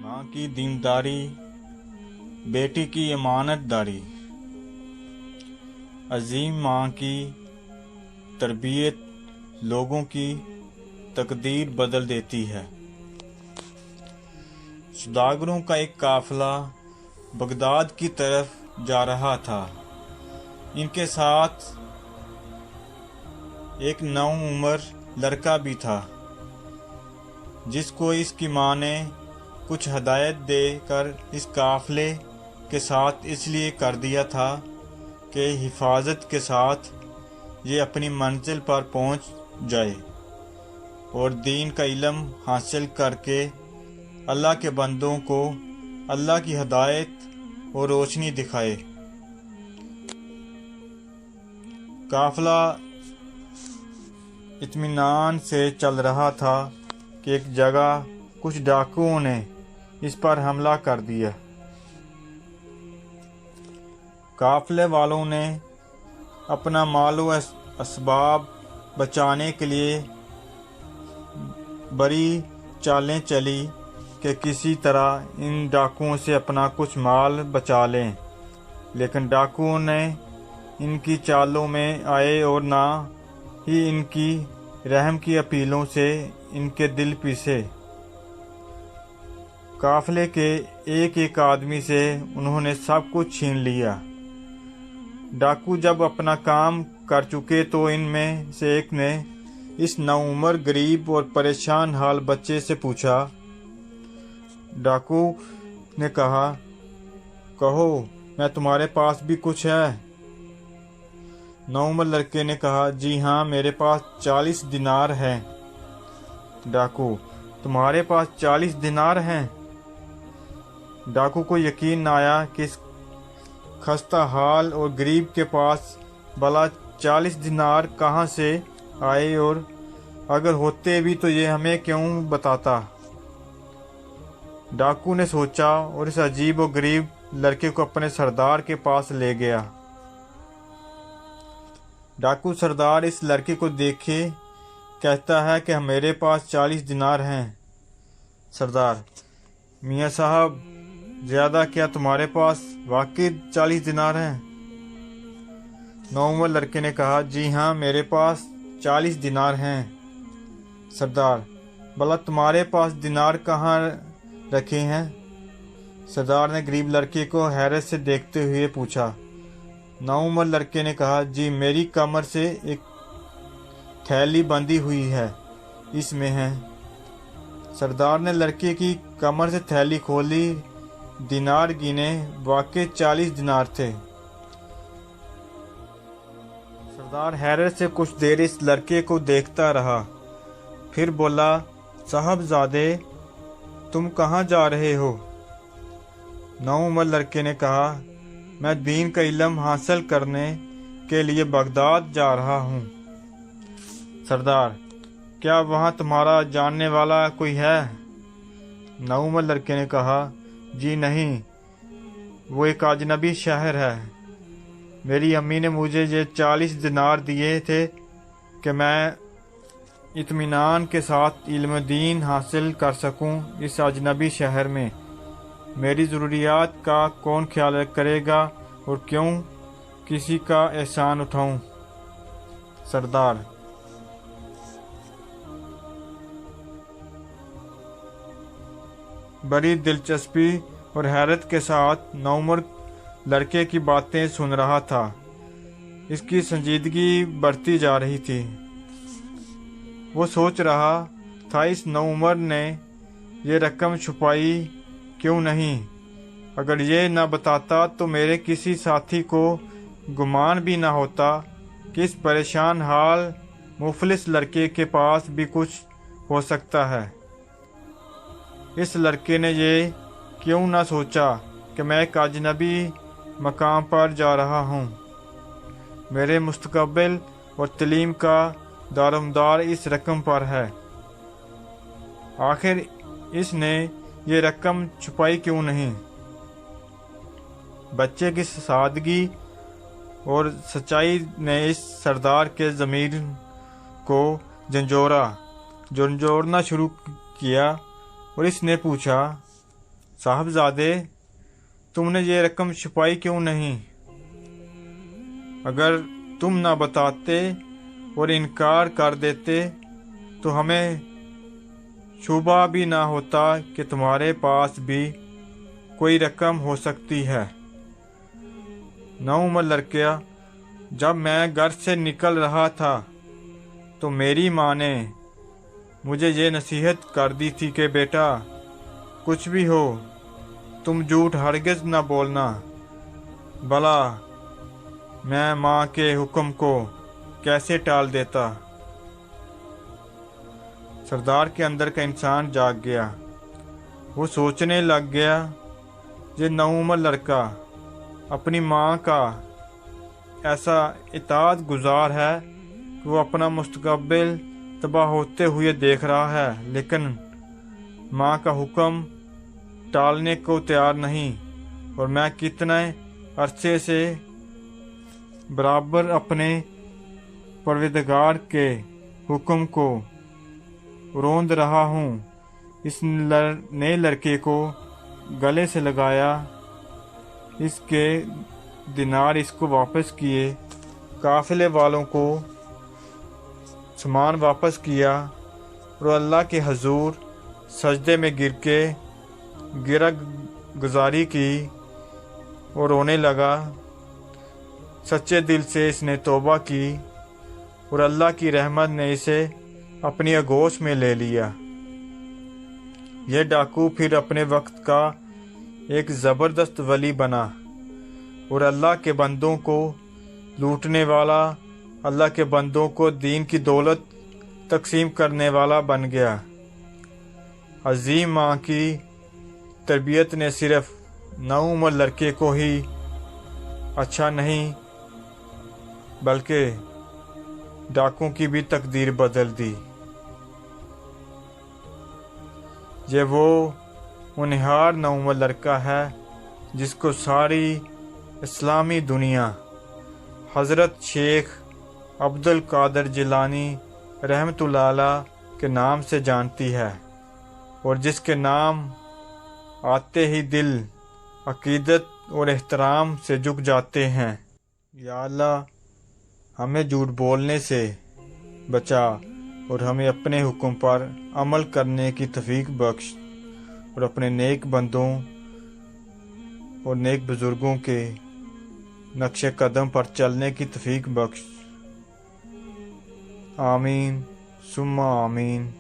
माँ की दीनदारी, बेटी की ईमानतदारी। अजीम माँ की तरबियत लोगों की तकदीर बदल देती है। सौदागरों का एक काफिला बगदाद की तरफ जा रहा था। इनके साथ एक नौउम्र लड़का भी था, जिसको इसकी माँ ने कुछ हदायत देकर इस काफिले के साथ इसलिए कर दिया था कि हिफाजत के साथ ये अपनी मंजिल पर पहुंच जाए और दीन का इल्म हासिल करके अल्लाह के बंदों को अल्लाह की हदायत और रोशनी दिखाए। काफिला इत्मीनान से चल रहा था कि एक जगह कुछ डाकुओं ने इस पर हमला कर दिया। काफिले वालों ने अपना मालो असबाब बचाने के लिए बड़ी चालें चली कि किसी तरह इन डाकुओं से अपना कुछ माल बचा लें, लेकिन डाकुओं ने इनकी चालों में आए और ना ही इनकी रहम की अपीलों से इनके दिल पीसे। काफिले के एक एक आदमी से उन्होंने सब कुछ छीन लिया। डाकू जब अपना काम कर चुके तो इनमें से एक ने इस नौउम्र गरीब और परेशान हाल बच्चे से पूछा। डाकू ने कहा, कहो, मैं तुम्हारे पास भी कुछ है? नौउम्र लड़के ने कहा, जी हाँ, मेरे पास 40 दिनार हैं। डाकू, तुम्हारे पास 40 दिनार हैं? डाकू को यकीन न आया कि इस खस्ता हाल और गरीब के पास भला 40 दिनार कहाँ से आए, और अगर होते भी तो ये हमें क्यों बताता। डाकू ने सोचा और इस अजीब और गरीब लड़के को अपने सरदार के पास ले गया। डाकू सरदार इस लड़के को देखे कहता है कि मेरे पास 40 दिनार हैं। सरदार, मियाँ साहब, ज्यादा क्या, तुम्हारे पास वाकई 40 दिनार हैं? नौउम्र लड़के ने कहा, जी हाँ, मेरे पास 40 दिनार हैं। सरदार, भला तुम्हारे पास दिनार कहाँ रखे हैं? सरदार ने गरीब लड़के को हैरत से देखते हुए पूछा। नौउम्र लड़के ने कहा, जी, मेरी कमर से एक थैली बंधी हुई है, इसमें है। सरदार ने लड़के की कमर से थैली खोली, दिनार गिने, वाकई 40 दिनार थे। सरदार हैरत से कुछ देर इस लड़के को देखता रहा, फिर बोला, साहबजादे, तुम कहाँ जा रहे हो? नौउम्र लड़के ने कहा, मैं दीन का इल्म हासिल करने के लिए बगदाद जा रहा हूँ। सरदार, क्या वहाँ तुम्हारा जानने वाला कोई है? नौउम्र लड़के ने कहा, जी नहीं, वो एक अजनबी शहर है। मेरी अम्मी ने मुझे ये 40 दिनार दिए थे कि मैं इत्मीनान के साथ इल्म दीन हासिल कर सकूं इस अजनबी शहर में। मेरी ज़रूरियात का कौन ख्याल करेगा और क्यों किसी का एहसान उठाऊं? सरदार, बड़ी दिलचस्पी और हैरत के साथ नौउम्र लड़के की बातें सुन रहा था। इसकी संजीदगी बढ़ती जा रही थी। वो सोच रहा था, इस नौउम्र ने ये रकम छुपाई क्यों नहीं? अगर ये न बताता तो मेरे किसी साथी को गुमान भी न होता कि इस परेशान हाल मुफलिस लड़के के पास भी कुछ हो सकता है। इस लड़के ने ये क्यों न सोचा कि मैं एक अजनबी मकाम पर जा रहा हूँ। मेरे मुस्तकबिल और तलीम का दारोमदार इस रकम पर है। आखिर इसने ये रकम छुपाई क्यों नहीं? बच्चे की सादगी और सच्चाई ने इस सरदार के ज़मीर को झंझोड़ना शुरू किया और इसने पूछा, साहबजादे, तुमने ये रकम छुपाई क्यों नहीं? अगर तुम ना बताते और इनकार कर देते तो हमें शुबा भी ना होता कि तुम्हारे पास भी कोई रकम हो सकती है। नौउमर लड़किया, जब मैं घर से निकल रहा था तो मेरी माँ ने मुझे ये नसीहत कर दी थी कि बेटा, कुछ भी हो तुम झूठ हरगिज़ न बोलना। भला मैं माँ के हुक्म को कैसे टाल देता। सरदार के अंदर का इंसान जाग गया। वो सोचने लग गया, ये नौउमर लड़का अपनी माँ का ऐसा इताअत गुजार है कि वो अपना मुस्तकबिल तबाह होते हुए देख रहा है, लेकिन माँ का हुक्म टालने को तैयार नहीं। और मैं कितने अरसे से बराबर अपने परवरदिगार के हुक्म को रोंद रहा हूँ। इस नए लड़के को गले से लगाया, इसके दिनार इसको वापस किए, काफिले वालों को सामान वापस किया और अल्लाह के हजूर सजदे में गिर के गिरा गुजारी की और रोने लगा। सच्चे दिल से इसने तौबा की और अल्लाह की रहमत ने इसे अपनी आगोश में ले लिया। यह डाकू फिर अपने वक्त का एक ज़बरदस्त वली बना और अल्लाह के बंदों को लूटने वाला, अल्लाह के बंदों को दीन की दौलत तकसीम करने वाला बन गया। अजीम माँ की तरबियत ने सिर्फ नौउमर लड़के को ही अच्छा नहीं बल्कि डाकुओं की भी तकदीर बदल दी। ये वो होनहार नौउमर लड़का है जिसको सारी इस्लामी दुनिया हज़रत शेख अब्दुल कादर जिलानी रहमतुल्लाह अलैह के नाम से जानती है और जिसके नाम आते ही दिल अकीदत और एहतराम से झुक जाते हैं। या अल्लाह, हमें झूठ बोलने से बचा और हमें अपने हुक्म पर अमल करने की तौफीक बख्श और अपने नेक बंदों और नेक बुजुर्गों के नक्शे कदम पर चलने की तौफीक बख्श। आमीन सुम्मा आमीन।